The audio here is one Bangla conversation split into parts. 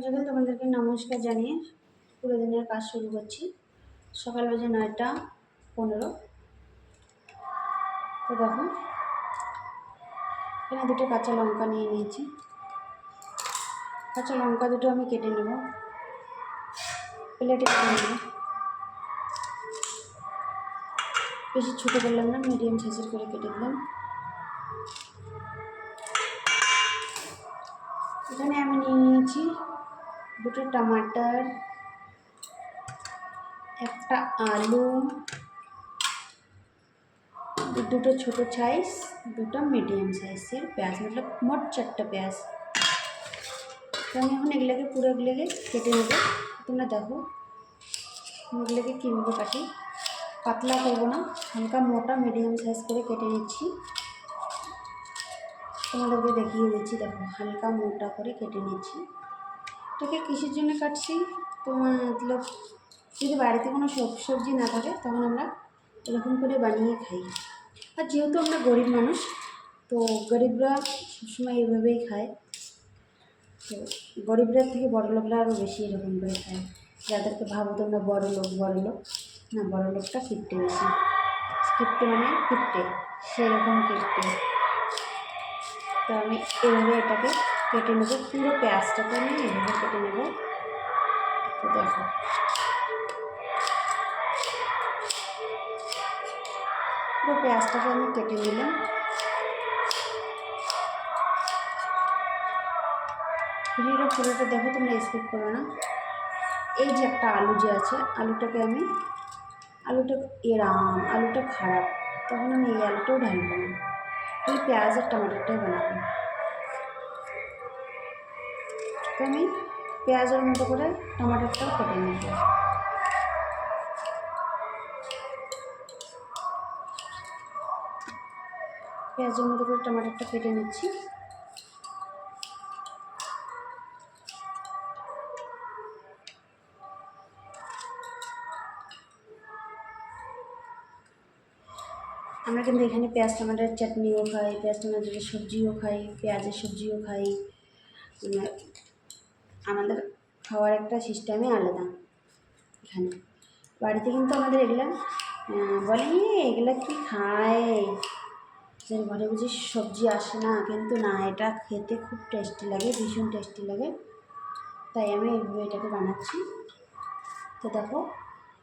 যখন তোমাদেরকে নমস্কার জানিয়ে পুরো দিনের কাজ শুরু করছি। সকাল বাজে 9টা 15। তো দেখো এখানে দুটো কাঁচা লঙ্কা নিয়ে নিয়েছি। কাঁচা লঙ্কা দুটো আমি কেটে নেব, প্লেটে কেটে নেব। বেশি ছোটো করলাম না, মিডিয়াম সাইজের করে কেটে দিলাম। এখানে আমি নিয়ে নিয়েছি দুটো টমাটার, একটা আলু, দুটো ছোটো সাইজ, দুটো মিডিয়াম সাইজের পেঁয়াজ, মতলব মোট 4টা পেঁয়াজ। তো আমি এখন এগুলোকে এগুলোকে কেটে নেব। তোমরা দেখো এগুলোকে কীভাবে কাটি, পাতলা করবো না, হালকা মোটা মিডিয়াম সাইজ করে কেটে নিচ্ছি। তোমাদেরকে দেখিয়ে দিচ্ছি, দেখো হালকা মোটা করে কেটে নিচ্ছি। এটাকে কিসের জন্য কাটছি, তোমার মতলব যদি বাড়িতে কোনো সবজি না থাকে তখন আমরা এরকম করে বানিয়ে খাই। আর যেহেতু আমরা গরিব মানুষ, তো গরিবরা সবসময় এভাবেই খায়। তো গরিবরা থেকে বড় লোকরা আরও বেশি এরকম করে খায়। যাদেরকে ভাবো তোমরা বড় লোক না, বড় লোকটা কিপটে বেশি। কিপটে মানে কিপটে, সেরকম কিপটে। তো আমি এভাবে এটাকে কেটে নেব, পুরো পেঁয়াজটাকে আমি এভাবে কেটে নেব। তো দেখো পুরো পেঁয়াজটাকে আমি কেটে নিলাম। ভিডিওটা পুরোটা দেখো, তোমরা স্কিপ করো না। এই যে একটা আলু যে আছে, আলুটা আলুটা খারাপ, তখন আমি এই আলুটাও ঢালবো না, এই পেঁয়াজ আর টমেটোটাই বানাবো। তো আমি পেঁয়াজের মতো করে টমেটোটাও কেটে নেব। পেঁয়াজের মতো করে টমেটোটা কেটে নিচ্ছি। আমরা কিন্তু এখানে পেঁয়াজ টমেটোর চাটনিও খাই, পেঁয়াজ টমেটোর সবজিও খাই, পেঁয়াজের সবজিও খাই। আমাদের খাওয়ার একটা সিস্টেমই আলাদা। এখানে বাড়িতে কিন্তু আমাদের এগুলা বলে এগুলা কি খায়, যে ঘরে বুঝি সবজি আসে না, কিন্তু না, এটা খেতে খুব টেস্টি লাগে, ভীষণ টেস্টি লাগে। তাই আমি এইভাবে এটাকে বানাচ্ছি। তো দেখো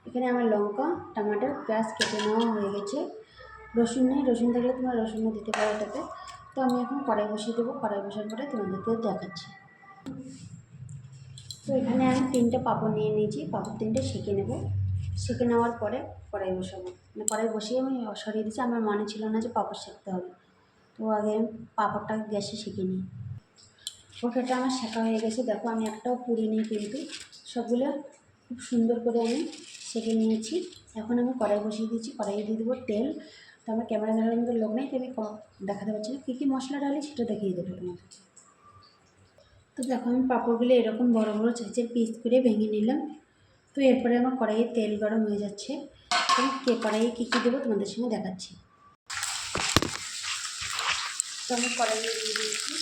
এখানে আমার লঙ্কা, টমাটো, পেঁয়াজ কেটে নেওয়া হয়ে গেছে। রসুন নেই, রসুন থাকলে তোমরা রসুনও দিতে পারো এটাতে। তো আমি এখন কড়াই বসিয়ে দেবো, কড়াই বসার পরে তোমাদেরকে দেখাচ্ছি। তো এখানে আমি 3টে পাঁপড় নিয়ে নিয়েছি, পাঁপড় 3টে সেঁকে নেব। সেঁকে নেওয়ার পরে কড়াই বসাবো, মানে কড়াই বসিয়ে আমি সরিয়ে দিচ্ছি, আমার মনে ছিল না যে পাঁপড় সেঁকতে হবে। তো আগে পাঁপড়টাকে গ্যাসে সেঁকে নিই। ওটা আমার শেখা হয়ে গেছে। দেখো আমি একটাও পুড়িনি, কিন্তু সবগুলো খুব সুন্দর করে আমি সেঁকে নিয়েছি। এখন আমি কড়াই বসিয়ে দিয়েছি, কড়াইয়ে দিয়ে দেবো তেল। তো আমার ক্যামেরা ধরার মতো লোক নেই, তো আমি দেখাতে পারছি না কী মশলা ঢালি, সেটা দেখিয়ে দেবো তোমাকে। তো দেখো আমি পাঁপড়গুলো এরকম বড় বড় সাইজের পিস করে ভেঙে নিলাম। তো এরপরে আমার কড়াইয়ে তেল গরম হয়ে যাচ্ছে, আমি কড়াইয়ে কী কী দেবো তোমাদের সঙ্গে দেখাচ্ছি। তো আমি কড়াইয়ে দিয়ে দিয়েছি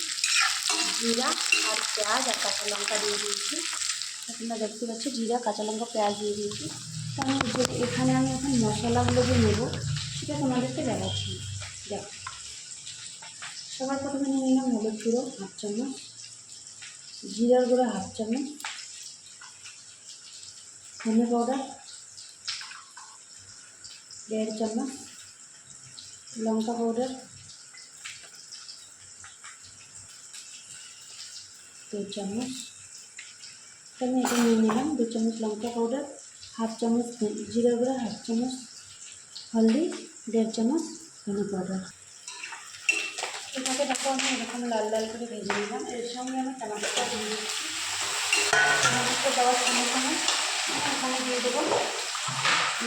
জিরা আর পেঁয়াজ আর কাঁচা লঙ্কা দিয়ে দিয়েছি। তোমরা দেখতে পাচ্ছ জিরা, কাঁচা লঙ্কা, পেঁয়াজ দিয়ে দিয়েছি। তো আমি এখানে আমি এখন মশলাগুলো যে নেবো সেটা তোমাদেরকে দেখাচ্ছি। দেখো সবার প্রথমে নিয়ে নিলাম হলুদ গুঁড়ো 1/2 চামচ, জিরার গুঁড়ো 1/2 চামচ, ধনে পাউডার 1.5 চামচ, লঙ্কা পাউডার 2 চামচ। তো আমি এটা নিয়ে নিলাম 2 চামচ লঙ্কা পাউডার, 1/2 চামচ জিরা গুঁড়ো, 1/2 চামচ হলদি, 1.5 চামচ ধনে পাউডার। এটাকে দেখো আমি এরকম লাল লাল করে ভেজে নিলাম। এর সঙ্গে আমি টমেটোটা দিয়ে দিচ্ছি। টমেটোটা দেওয়ার সঙ্গে সঙ্গে এখানে দিয়ে দেবো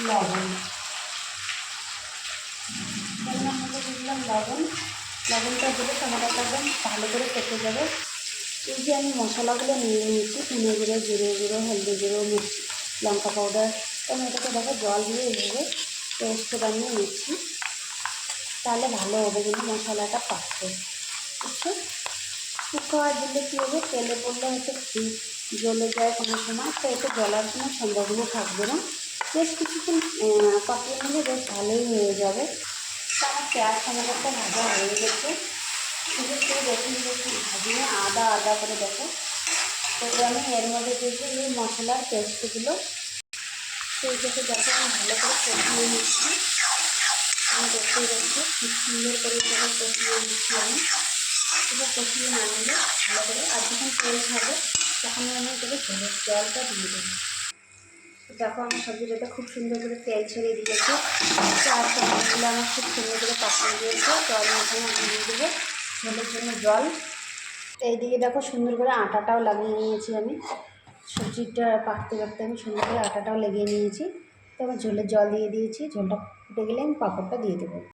লবণ। এর মধ্যে দিয়ে দিলাম লবণ। লবণটা দিলে টমেটোটা একদম ভালো করে কেটে যাবে। এই যে আমি মশলাগুলো নিয়ে নিয়েছি, ধনে গুঁড়ো, জিরে গুঁড়ো, হলদি গুঁড়ো, লঙ্কা পাউডার, টমেটোকে দেখো জল দিয়ে এইভাবে পেস্ট বানিয়ে নিচ্ছি। তাহলে ভালো হবে কিন্তু মশলাটা পাকতে, বুঝছো? শুকনো দিলে কী হবে, তেলে পড়লে হয়তো জ্বলে যায় কোনো সময়, তো এতে জ্বলার কোনো সম্ভাবনা থাকবে না। বেশ কিছুক্ষণ কষিয়ে নিলে বেশ ভালোই হয়ে যাবে। তো আমার পেঁয়াজ টমেটোটা ভাজা হয়ে গেছে, বিশেষ করে বেশি বেশি ভাজিয়ে আদা আদা করে দেখো। তো আমি এর মধ্যে দিয়েছি এই মশলার পেস্টগুলো, সেই থেকে দেখো আমি ভালো করে কষিয়ে নিচ্ছি। আমি দেখতেই পাচ্ছি খুব সুন্দর করে যখন কষিয়ে নিচ্ছি আমি, এবার কষিয়ে না নিলে ভালো করে, আর যখন তেল ছাড়বে তখন আমি এটাকে ঝোলের জলটা দিয়ে দেবো। দেখো আমার সবজিটাতে খুব সুন্দর করে তেল ছেড়ে দিয়েছে, আর সবজিগুলো আমার খুব সুন্দর করে পাকিয়ে দিয়েছে। তো আমি এখানে দিয়ে দেবো ঝোলের জন্য জল। তো এইদিকে দেখো সুন্দর করে আটাটাও লাগিয়ে নিয়েছি আমি, সবজিটা পাকতে পাকতে আমি সুন্দর করে আটাটাও লাগিয়ে নিয়েছি। তো আমার ঝোলের জল দিয়ে দিয়েছি, ঝোলটা ফুটে গেলে আমি পাঁপড়টা দিয়ে দেবো।